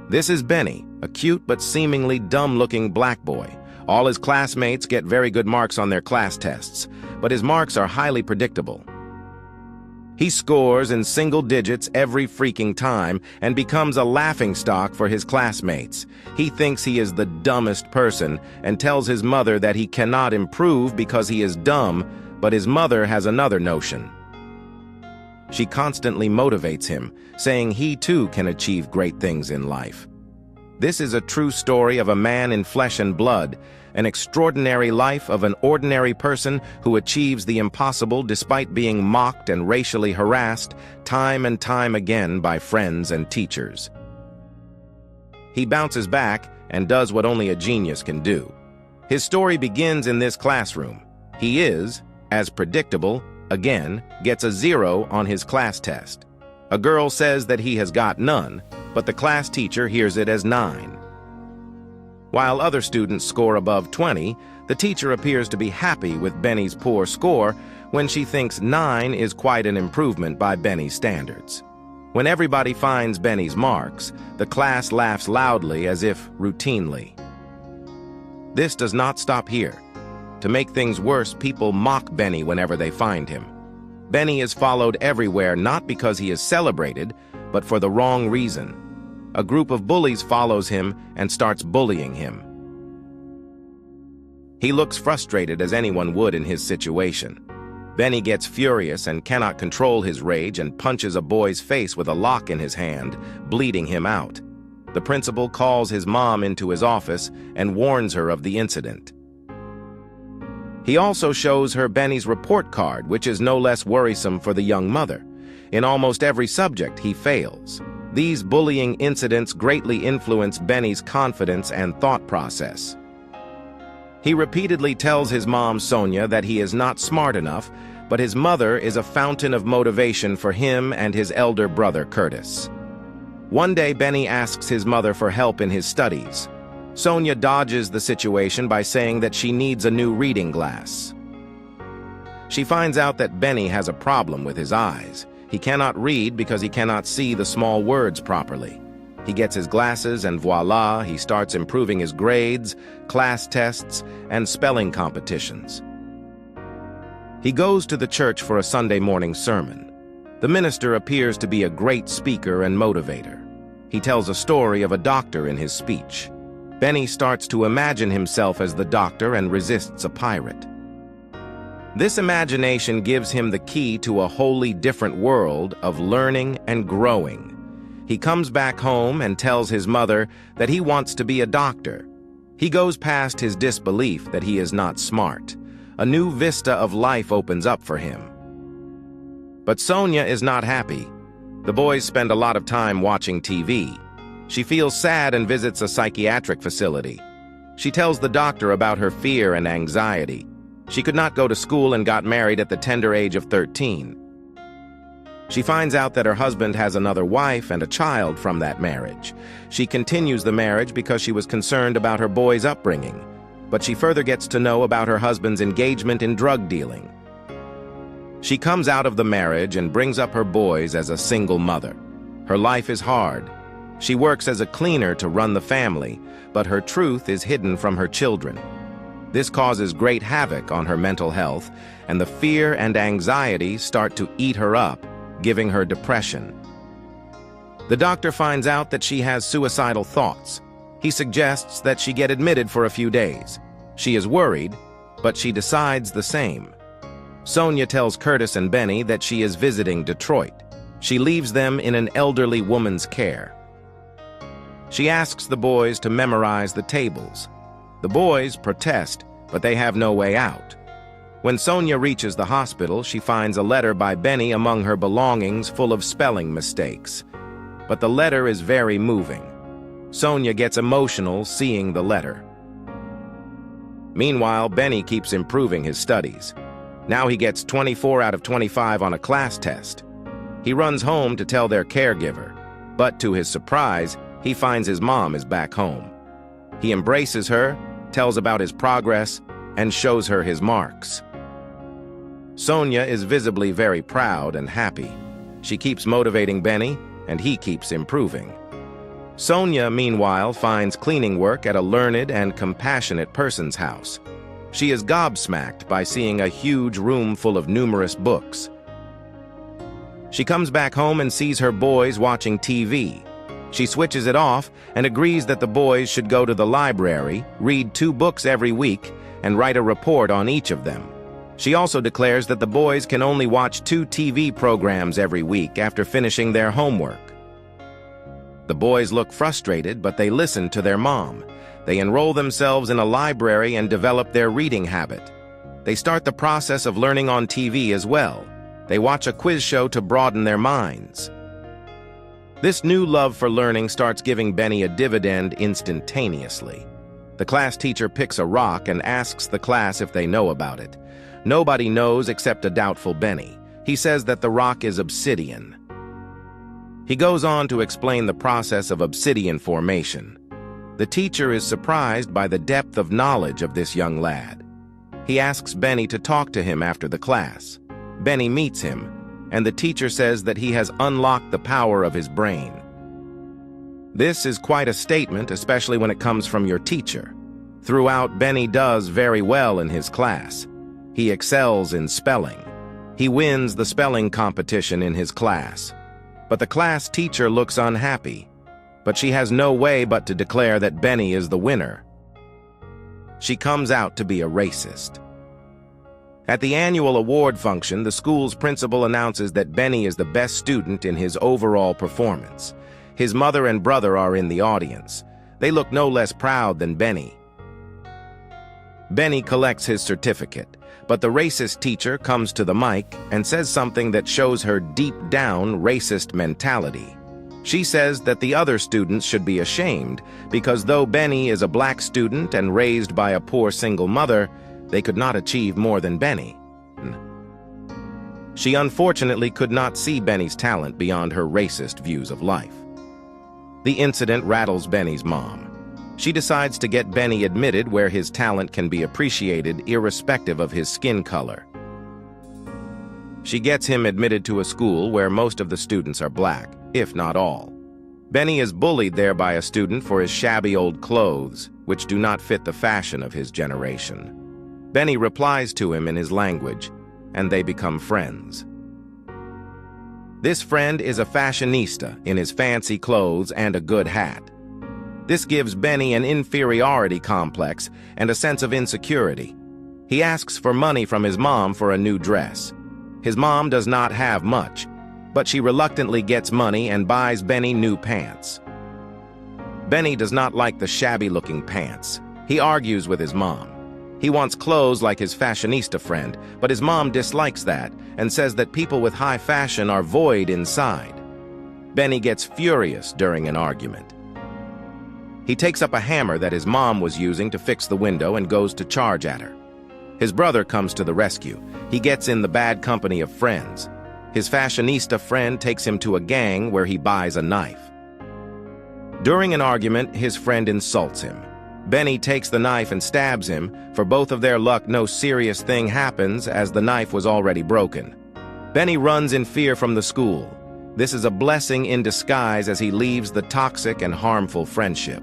This is Benny, a cute but seemingly dumb-looking black boy. All his classmates get very good marks on their class tests, but his marks are highly predictable. He scores in single digits every freaking time and becomes a laughingstock for his classmates. He thinks he is the dumbest person and tells his mother that he cannot improve because he is dumb, but his mother has another notion. She constantly motivates him, saying he too can achieve great things in life. This is a true story of a man in flesh and blood, an extraordinary life of an ordinary person who achieves the impossible despite being mocked and racially harassed time and time again by friends and teachers. He bounces back and does what only a genius can do. His story begins in this classroom. He is, as predictable, again, gets a 0 on his class test. A girl says that he has got none, but the class teacher hears it as 9. While other students score above 20, the teacher appears to be happy with Benny's poor score when she thinks 9 is quite an improvement by Benny's standards. When everybody finds Benny's marks, the class laughs loudly as if routinely. This does not stop here. To make things worse, people mock Benny whenever they find him. Benny is followed everywhere not because he is celebrated, but for the wrong reason. A group of bullies follows him and starts bullying him. He looks frustrated as anyone would in his situation. Benny gets furious and cannot control his rage and punches a boy's face with a lock in his hand, bleeding him out. The principal calls his mom into his office and warns her of the incident. He also shows her Benny's report card, which is no less worrisome for the young mother. In almost every subject, he fails. These bullying incidents greatly influence Benny's confidence and thought process. He repeatedly tells his mom, Sonia, that he is not smart enough, but his mother is a fountain of motivation for him and his elder brother, Curtis. One day, Benny asks his mother for help in his studies. Sonia dodges the situation by saying that she needs a new reading glass. She finds out that Benny has a problem with his eyes. He cannot read because he cannot see the small words properly. He gets his glasses and voila, he starts improving his grades, class tests, and spelling competitions. He goes to the church for a Sunday morning sermon. The minister appears to be a great speaker and motivator. He tells a story of a doctor in his speech. Benny starts to imagine himself as the doctor and resists a pirate. This imagination gives him the key to a wholly different world of learning and growing. He comes back home and tells his mother that he wants to be a doctor. He goes past his disbelief that he is not smart. A new vista of life opens up for him. But Sonia is not happy. The boys spend a lot of time watching TV. She feels sad and visits a psychiatric facility. She tells the doctor about her fear and anxiety. She could not go to school and got married at the tender age of 13. She finds out that her husband has another wife and a child from that marriage. She continues the marriage because she was concerned about her boy's upbringing, but she further gets to know about her husband's engagement in drug dealing. She comes out of the marriage and brings up her boys as a single mother. Her life is hard. She works as a cleaner to run the family, but her truth is hidden from her children. This causes great havoc on her mental health, and the fear and anxiety start to eat her up, giving her depression. The doctor finds out that she has suicidal thoughts. He suggests that she get admitted for a few days. She is worried, but she decides the same. Sonia tells Curtis and Benny that she is visiting Detroit. She leaves them in an elderly woman's care. She asks the boys to memorize the tables. The boys protest, but they have no way out. When Sonia reaches the hospital, she finds a letter by Benny among her belongings full of spelling mistakes. But the letter is very moving. Sonia gets emotional seeing the letter. Meanwhile, Benny keeps improving his studies. Now he gets 24 out of 25 on a class test. He runs home to tell their caregiver, but to his surprise, he finds his mom is back home. He embraces her, tells about his progress, and shows her his marks. Sonia is visibly very proud and happy. She keeps motivating Benny, and he keeps improving. Sonia, meanwhile, finds cleaning work at a learned and compassionate person's house. She is gobsmacked by seeing a huge room full of numerous books. She comes back home and sees her boys watching TV. She switches it off and agrees that the boys should go to the library, read 2 books every week, and write a report on each of them. She also declares that the boys can only watch 2 TV programs every week after finishing their homework. The boys look frustrated, but they listen to their mom. They enroll themselves in a library and develop their reading habit. They start the process of learning on TV as well. They watch a quiz show to broaden their minds. This new love for learning starts giving Benny a dividend instantaneously. The class teacher picks a rock and asks the class if they know about it. Nobody knows except a doubtful Benny. He says that the rock is obsidian. He goes on to explain the process of obsidian formation. The teacher is surprised by the depth of knowledge of this young lad. He asks Benny to talk to him after the class. Benny meets him, and the teacher says that he has unlocked the power of his brain. This is quite a statement, especially when it comes from your teacher. Throughout, Benny does very well in his class. He excels in spelling. He wins the spelling competition in his class. But the class teacher looks unhappy. But she has no way but to declare that Benny is the winner. She comes out to be a racist. At the annual award function, the school's principal announces that Benny is the best student in his overall performance. His mother and brother are in the audience. They look no less proud than Benny. Benny collects his certificate, but the racist teacher comes to the mic and says something that shows her deep-down racist mentality. She says that the other students should be ashamed because though Benny is a black student and raised by a poor single mother, they could not achieve more than Benny. She unfortunately could not see Benny's talent beyond her racist views of life. The incident rattles Benny's mom. She decides to get Benny admitted where his talent can be appreciated irrespective of his skin color. She gets him admitted to a school where most of the students are black, if not all. Benny is bullied there by a student for his shabby old clothes, which do not fit the fashion of his generation. Benny replies to him in his language, and they become friends. This friend is a fashionista in his fancy clothes and a good hat. This gives Benny an inferiority complex and a sense of insecurity. He asks for money from his mom for a new dress. His mom does not have much, but she reluctantly gets money and buys Benny new pants. Benny does not like the shabby-looking pants. He argues with his mom. He wants clothes like his fashionista friend, but his mom dislikes that and says that people with high fashion are void inside. Benny gets furious during an argument. He takes up a hammer that his mom was using to fix the window and goes to charge at her. His brother comes to the rescue. He gets in the bad company of friends. His fashionista friend takes him to a gang where he buys a knife. During an argument, his friend insults him. Benny takes the knife and stabs him. For both of their luck, no serious thing happens as the knife was already broken. Benny runs in fear from the school. This is a blessing in disguise as he leaves the toxic and harmful friendship.